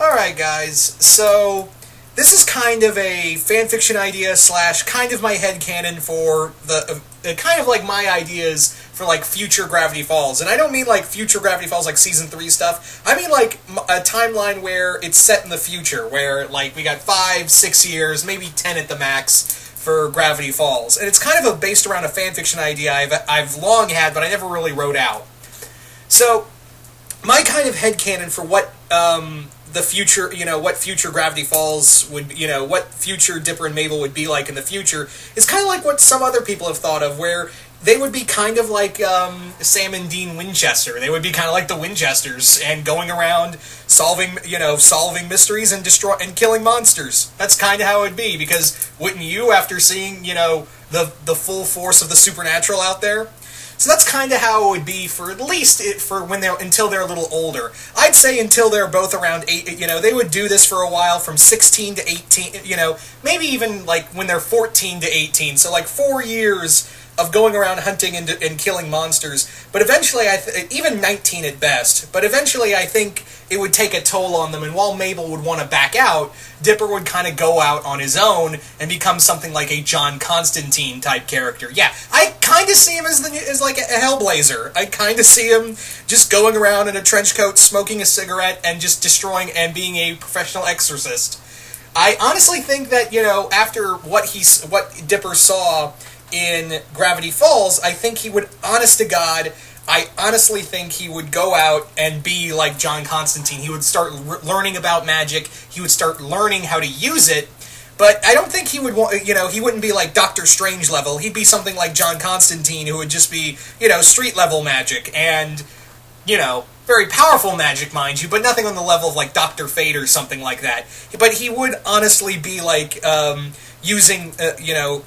Alright, guys, so this is kind of a fanfiction idea slash kind of my headcanon for kind of like my ideas for like future Gravity Falls. And I don't mean like future Gravity Falls like season 3 stuff. I mean like a timeline where it's set in the future, where like we got 5, 6 years, maybe 10 at the max for Gravity Falls. And it's kind of based around a fanfiction idea I've long had, but I never really wrote out. So, my kind of headcanon for what the future, what future Gravity Falls would, what future Dipper and Mabel would be like in the future, is kind of like what some other people have thought of, where they would be kind of like Sam and Dean Winchester. They would be kind of like the Winchesters, and going around solving mysteries and killing monsters. That's kind of how it'd be, because wouldn't you, after seeing, the full force of the supernatural out there? So that's kind of how it would be for at least until they're a little older. I'd say until they're both around 8, they would do this for a while from 16 to 18, maybe even like when they're 14 to 18. So like 4 years of going around hunting and killing monsters. But eventually, even 19 at best, but eventually I think it would take a toll on them, and while Mabel would want to back out, Dipper would kind of go out on his own and become something like a John Constantine type character. Yeah, I kind of see him as like a Hellblazer. I kind of see him just going around in a trench coat, smoking a cigarette, and just destroying and being a professional exorcist. I honestly think that, after what Dipper saw in Gravity Falls, I think he would, honest to God, I honestly think he would go out and be like John Constantine. He would start learning about magic. He would start learning how to use it. But I don't think he would want, he wouldn't be like Doctor Strange level. He'd be something like John Constantine, who would just be, street level magic and, very powerful magic, mind you, but nothing on the level of like Dr. Fate or something like that. But he would honestly be like, using,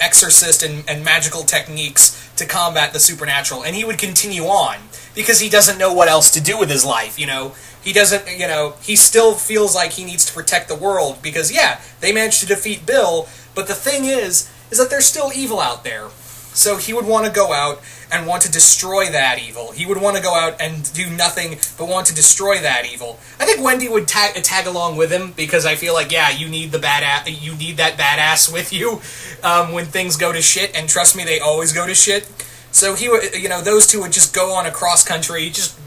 exorcist and magical techniques to combat the supernatural. And he would continue on, because he doesn't know what else to do with his life, He doesn't, he still feels like he needs to protect the world, because, yeah, they managed to defeat Bill, but the thing is that there's still evil out there. So he would want to go out and want to destroy that evil. He would want to go out and do nothing but want to destroy that evil. I think Wendy would tag along with him, because I feel like, yeah, you need that badass with you when things go to shit, and trust me, they always go to shit. So he would, those two would just go on a cross country, just,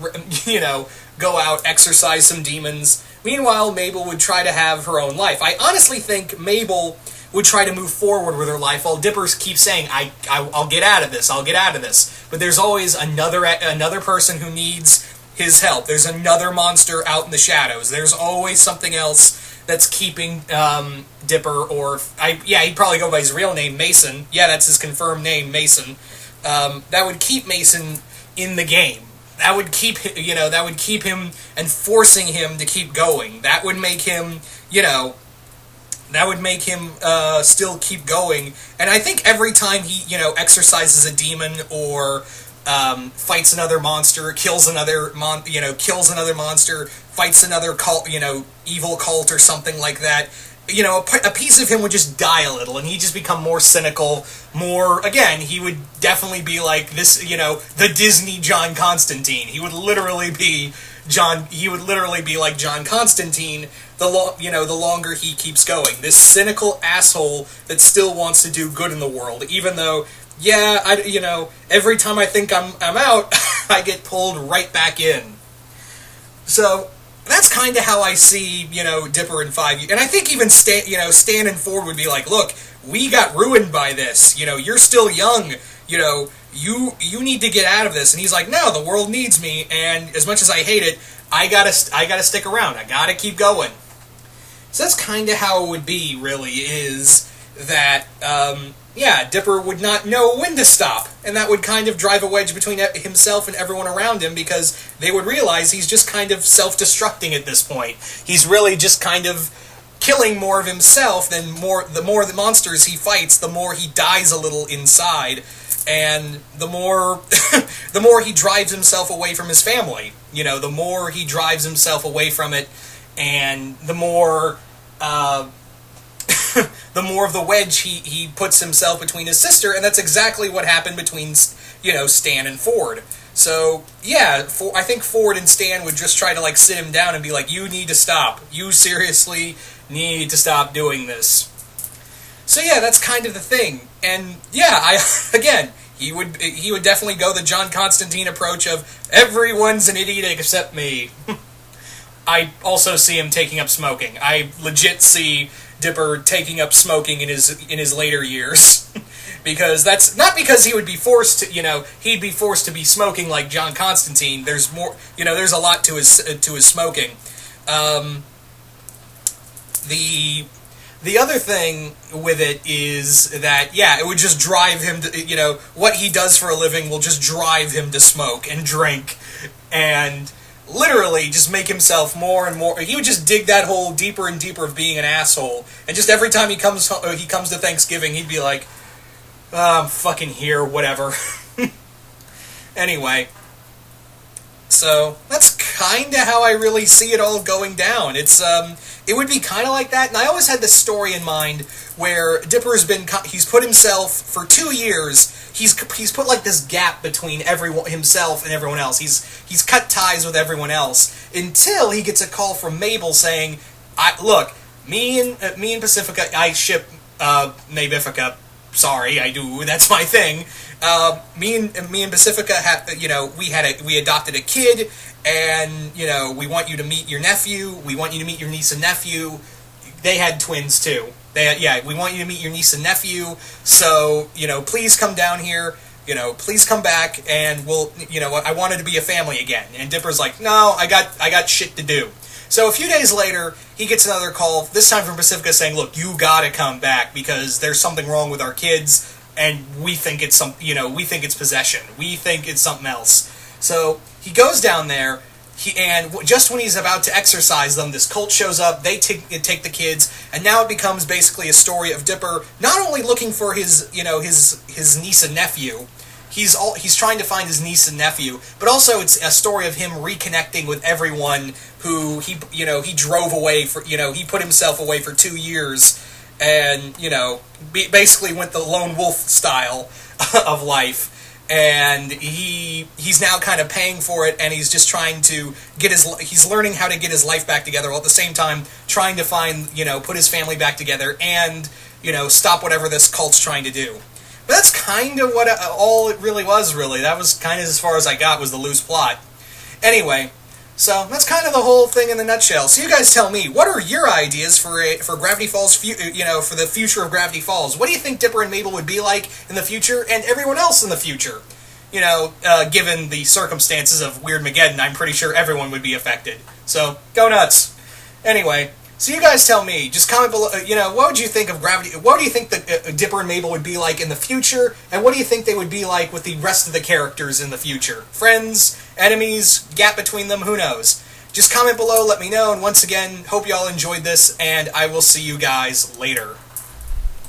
go out, exorcise some demons. Meanwhile, Mabel would try to have her own life. I honestly think Mabel would try to move forward with her life, while Dipper keeps saying, I'll get out of this, I'll get out of this. But there's always another person who needs his help. There's another monster out in the shadows. There's always something else that's keeping Dipper, he'd probably go by his real name, Mason. Yeah, that's his confirmed name, Mason. That would keep Mason in the game. That would keep him and forcing him to keep going. That would make him, still keep going. And I think every time he, exorcises a demon or fights another monster, kills another monster, fights another cult, evil cult or something like that, a piece of him would just die a little, and he'd just become more cynical, he would definitely be like this, the Disney John Constantine. He would literally be like John Constantine, the longer he keeps going. This cynical asshole that still wants to do good in the world, even though, every time I think I'm out, I get pulled right back in. So that's kind of how I see, Dipper in 5 years. And I think even Stan and Ford would be like, look, we got ruined by this. You're still young. You need to get out of this. And he's like, no, the world needs me. And as much as I hate it, I gotta stick around. I gotta keep going. So that's kind of how it would be, really, is that, Dipper would not know when to stop, and that would kind of drive a wedge between himself and everyone around him, because they would realize he's just kind of self-destructing at this point. He's really just kind of killing more of himself the more the monsters he fights, the more he dies a little inside, and the more he drives himself away from his family. The more he drives himself away from it, and the more the more of the wedge he puts himself between his sister, and that's exactly what happened between, Stan and Ford. So, yeah, I think Ford and Stan would just try to, like, sit him down and be like, you need to stop. You seriously need to stop doing this. So, yeah, that's kind of the thing. And, yeah, again, he would definitely go the John Constantine approach of, everyone's an idiot except me. I also see him taking up smoking. I legit see Dipper taking up smoking in his later years. Because that's not because he would be forced to, he'd be forced to be smoking like John Constantine. There's more, there's a lot to his smoking. The other thing with it is that, yeah, it would just drive him to, what he does for a living will just drive him to smoke and drink and literally just make himself more and more. He would just dig that hole deeper and deeper of being an asshole. And just every time he comes to Thanksgiving, he'd be like, I'm fucking here, whatever. Anyway, so that's kind of how I really see it all going down. It would be kind of like that, and I always had this story in mind where he's put himself for 2 years. He's put like this gap between himself and everyone else. He's cut ties with everyone else until he gets a call from Mabel saying, "Look, me and Pacifica, I ship Mabifica. Sorry, I do. That's my thing. Me and Pacifica we adopted a kid, and we want you to meet your nephew. We want you to meet your niece and nephew. They had twins too. We want you to meet your niece and nephew. So please come down here. Please come back, and we'll. I wanted to be a family again." And Dipper's like, "No, I got shit to do." So a few days later, he gets another call, this time from Pacifica, saying, "Look, you gotta come back because there's something wrong with our kids, and we think it's we think it's possession. We think it's something else." So he goes down there, and just when he's about to exorcise them, this cult shows up. They take the kids, and now it becomes basically a story of Dipper not only looking for his niece and nephew. He's trying to find his niece and nephew, but also it's a story of him reconnecting with everyone who he drove away for. He put himself away for 2 years, and basically went the lone wolf style of life. And he's now kind of paying for it, and he's just trying to he's learning how to get his life back together, while at the same time trying to find put his family back together and stop whatever this cult's trying to do. But that's kind of what all it really was, really. That was kind of as far as I got, was the loose plot. Anyway, so that's kind of the whole thing in a nutshell. So you guys tell me, what are your ideas for Gravity Falls, for the future of Gravity Falls? What do you think Dipper and Mabel would be like in the future, and everyone else in the future? Given the circumstances of Weirdmageddon, I'm pretty sure everyone would be affected. So, go nuts. Anyway, so you guys tell me. Just comment below, what would you think of Gravity... What do you think that Dipper and Mabel would be like in the future, and what do you think they would be like with the rest of the characters in the future? Friends? Enemies? Gap between them? Who knows? Just comment below, let me know, and once again, hope you all enjoyed this, and I will see you guys later.